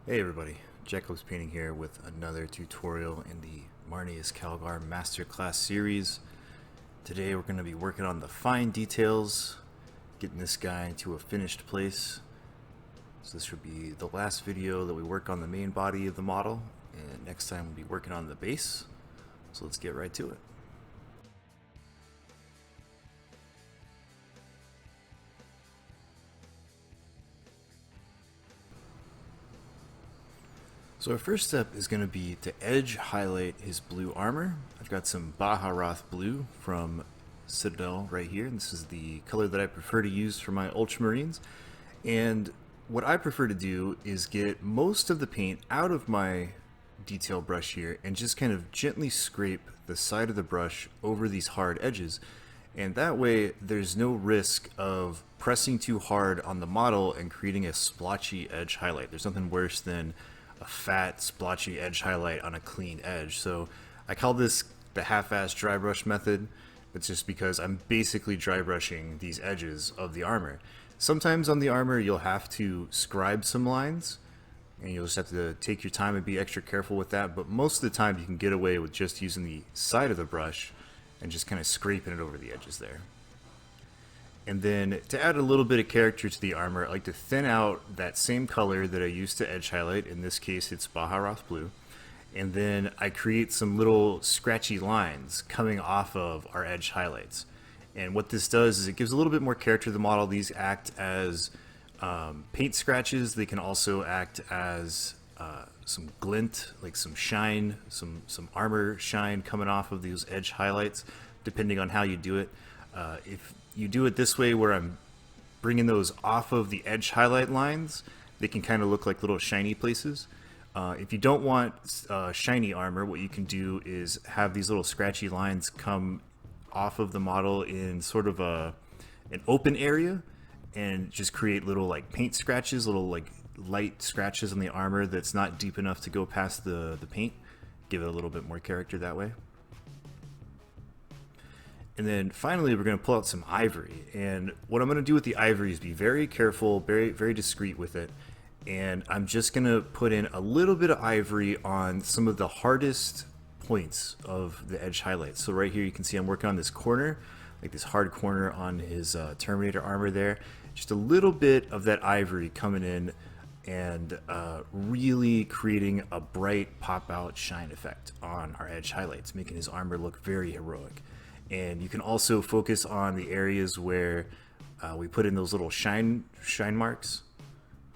Hey everybody, Jacob's Painting here with another tutorial in the Marneus Calgar Masterclass series. Today we're going to be working on the fine details, getting this guy to a finished place. So this should be the last video that we work on the main body of the model, and next time we'll be working on the base. So let's get right to it. So our first step is going to be to edge highlight his blue armor. I've got some Baharoth blue from Citadel right here, and this is the color that I prefer to use for my Ultramarines. And what I prefer to do is get most of the paint out of my detail brush here and just kind of gently scrape the side of the brush over these hard edges. And that way there's no risk of pressing too hard on the model and creating a splotchy edge highlight. There's nothing worse than a fat splotchy edge highlight on a clean edge. So I call this the half-ass dry brush method. It's just because I'm basically dry brushing these edges of the armor. Sometimes on the armor you'll have to scribe some lines, and you'll just have to take your time and be extra careful with that, but most of the time you can get away with just using the side of the brush and just kind of scraping it over the edges there. And then to add a little bit of character to the armor, I like to thin out that same color that I used to edge highlight. In this case, it's Baharoth blue. And then I create some little scratchy lines coming off of our edge highlights. And what this does is it gives a little bit more character to the model. These act as paint scratches. They can also act as some glint, like some shine, some armor shine coming off of these edge highlights, depending on how you do it. If you do it this way, where I'm bringing those off of the edge highlight lines, they can kind of look like little shiny places. If you don't want shiny armor, what you can do is have these little scratchy lines come off of the model in sort of an open area, and just create little like paint scratches, little like light scratches on the armor that's not deep enough to go past the paint. Give it a little bit more character that way. And then finally, we're going to pull out some ivory. And what I'm going to do with the ivory is be very careful, very discreet with it. And I'm just going to put in a little bit of ivory on some of the hardest points of the edge highlights. So right here, you can see I'm working on this corner, like this hard corner on his Terminator armor there. Just a little bit of that ivory coming in and really creating a bright pop-out shine effect on our edge highlights, making his armor look very heroic. And you can also focus on the areas where we put in those little shine marks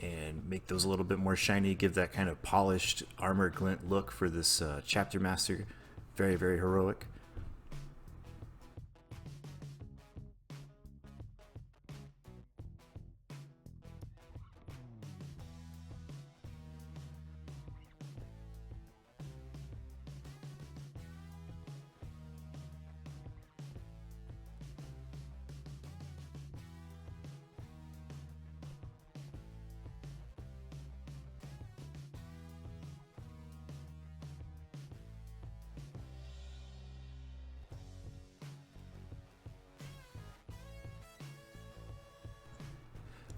and make those a little bit more shiny, give that kind of polished armor glint look for this chapter master. Very heroic.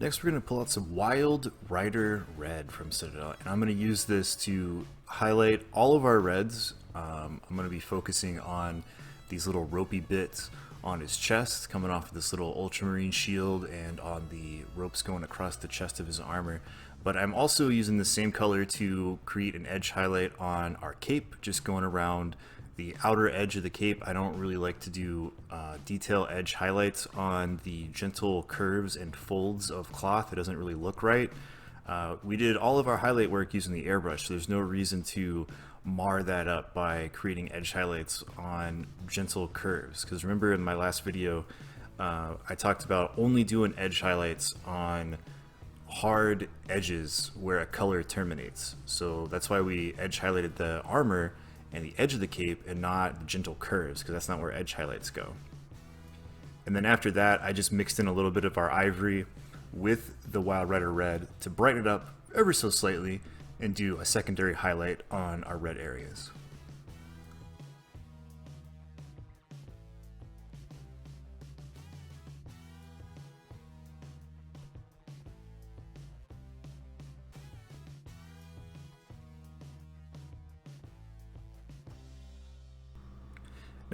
Next, we're going to pull out some Wild Rider Red from Citadel, and I'm going to use this to highlight all of our reds. I'm going to be focusing on these little ropey bits on his chest, coming off of this little Ultramarine shield, and on the ropes going across the chest of his armor. But I'm also using the same color to create an edge highlight on our cape, just going around the outer edge of the cape. I don't really like to do detail edge highlights on the gentle curves and folds of cloth. It doesn't really look right. We did all of our highlight work using the airbrush, so there's no reason to mar that up by creating edge highlights on gentle curves. Because remember in my last video, I talked about only doing edge highlights on hard edges where a color terminates. So that's why we edge highlighted the armor and the edge of the cape and not the gentle curves, because that's not where edge highlights go. And then after that, I just mixed in a little bit of our ivory with the Wild Rider Red to brighten it up ever so slightly and do a secondary highlight on our red areas.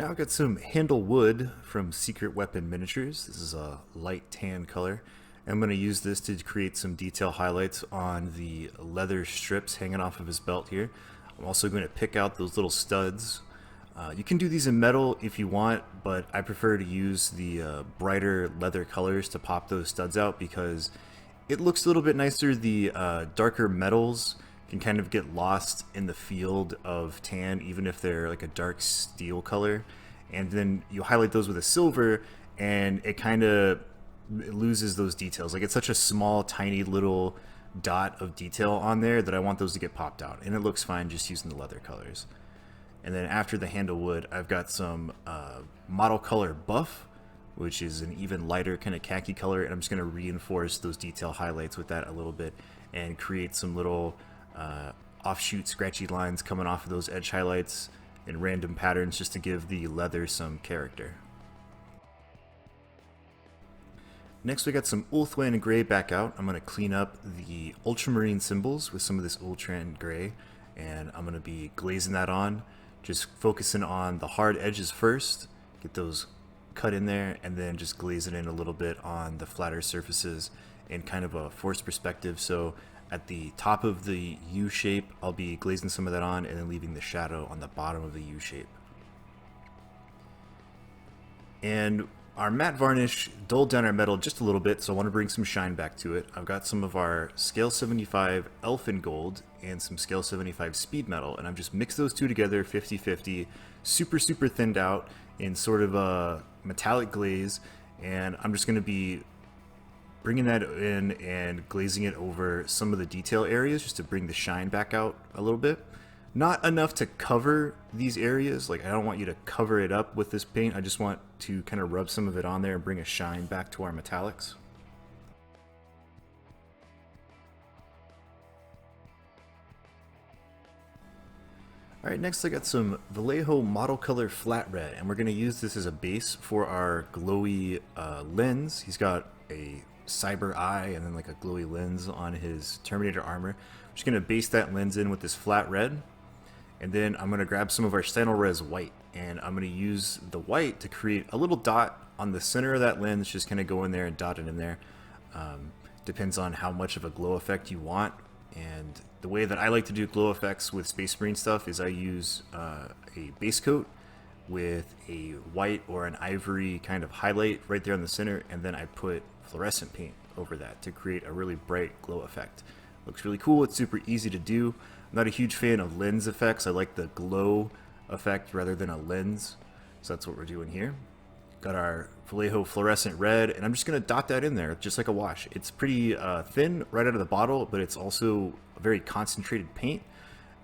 Now I've got some handle wood from Secret Weapon Miniatures. This is a light tan color. I'm going to use this to create some detail highlights on the leather strips hanging off of his belt here. I'm also going to pick out those little studs. You can do these in metal if you want, but I prefer to use the brighter leather colors to pop those studs out because it looks a little bit nicer. The darker metals can kind of get lost in the field of tan, even if they're like a dark steel color. And then you highlight those with a silver, and it kind of loses those details. Like, it's such a small, tiny little dot of detail on there that I want those to get popped out. And it looks fine just using the leather colors. And then after the handle wood, I've got some model color buff, which is an even lighter kind of khaki color, and I'm just going to reinforce those detail highlights with that a little bit and create some little offshoot scratchy lines coming off of those edge highlights in random patterns just to give the leather some character. Next we got some Ulthwan gray back out. I'm going to clean up the ultramarine symbols with some of this Ultran gray, and I'm going to be glazing that on, just focusing on the hard edges first, get those cut in there, and then just glaze it in a little bit on the flatter surfaces in kind of a forced perspective. So at the top of the U shape, I'll be glazing some of that on and then leaving the shadow on the bottom of the U shape. And our matte varnish dulled down our metal just a little bit, so I want to bring some shine back to it. I've got some of our scale 75 elfin gold and some scale 75 speed metal, and I've just mixed those two together 50-50, super thinned out in sort of a metallic glaze, and I'm just going to be bringing that in and glazing it over some of the detail areas just to bring the shine back out a little bit. Not enough to cover these areas, like I don't want you to cover it up with this paint, I just want to kind of rub some of it on there and bring a shine back to our metallics. Alright, next I got some Vallejo Model Color Flat Red, and we're going to use this as a base for our glowy lens. He's got a cyber eye and then like a glowy lens on his Terminator armor. I'm just going to base that lens in with this flat red, and then I'm going to grab some of our Stenolres white, and I'm going to use the white to create a little dot on the center of that lens, just kind of go in there and dot it in there. Depends on how much of a glow effect you want. And the way that I like to do glow effects with Space Marine stuff is I use a base coat with a white or an ivory kind of highlight right there in the center, and then I put fluorescent paint over that to create a really bright glow effect. Looks really cool, it's super easy to do. I'm not a huge fan of lens effects, I like the glow effect rather than a lens, so that's what we're doing here. Got our Vallejo fluorescent red, and I'm just going to dot that in there just like a wash. It's pretty thin right out of the bottle, but it's also a very concentrated paint.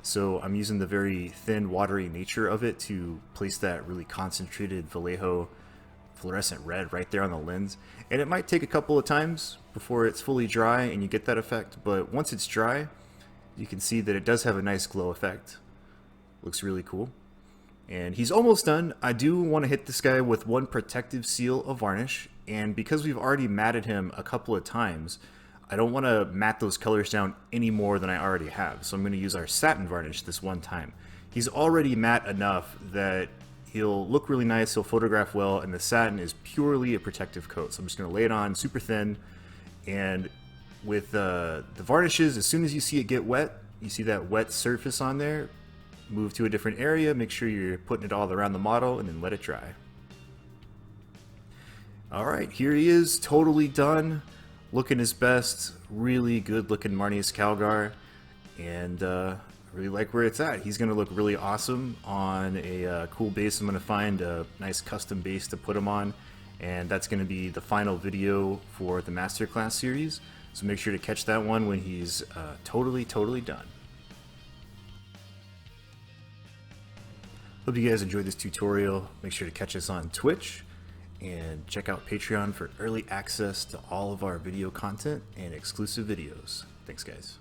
So I'm using the very thin, watery nature of it to place that really concentrated Vallejo fluorescent red right there on the lens. And it might take a couple of times before it's fully dry and you get that effect, but once it's dry, you can see that it does have a nice glow effect. Looks really cool. And he's almost done. I do want to hit this guy with one protective seal of varnish, and because we've already matted him a couple of times, I don't want to matte those colors down any more than I already have. So I'm going to use our satin varnish this one time. He's already matte enough that he'll look really nice, he'll photograph well, and the satin is purely a protective coat. So I'm just going to lay it on super thin, and with the varnishes, as soon as you see it get wet, you see that wet surface on there, move to a different area, make sure you're putting it all around the model, and then let it dry. Alright, here he is, totally done, looking his best, really good looking Marneus Calgar, and I really like where it's at. He's going to look really awesome on a cool base. I'm going to find a nice custom base to put him on, and that's going to be the final video for the Masterclass series, so make sure to catch that one when he's totally done. Hope you guys enjoyed this tutorial. Make sure to catch us on Twitch and check out Patreon for early access to all of our video content and exclusive videos. Thanks, guys.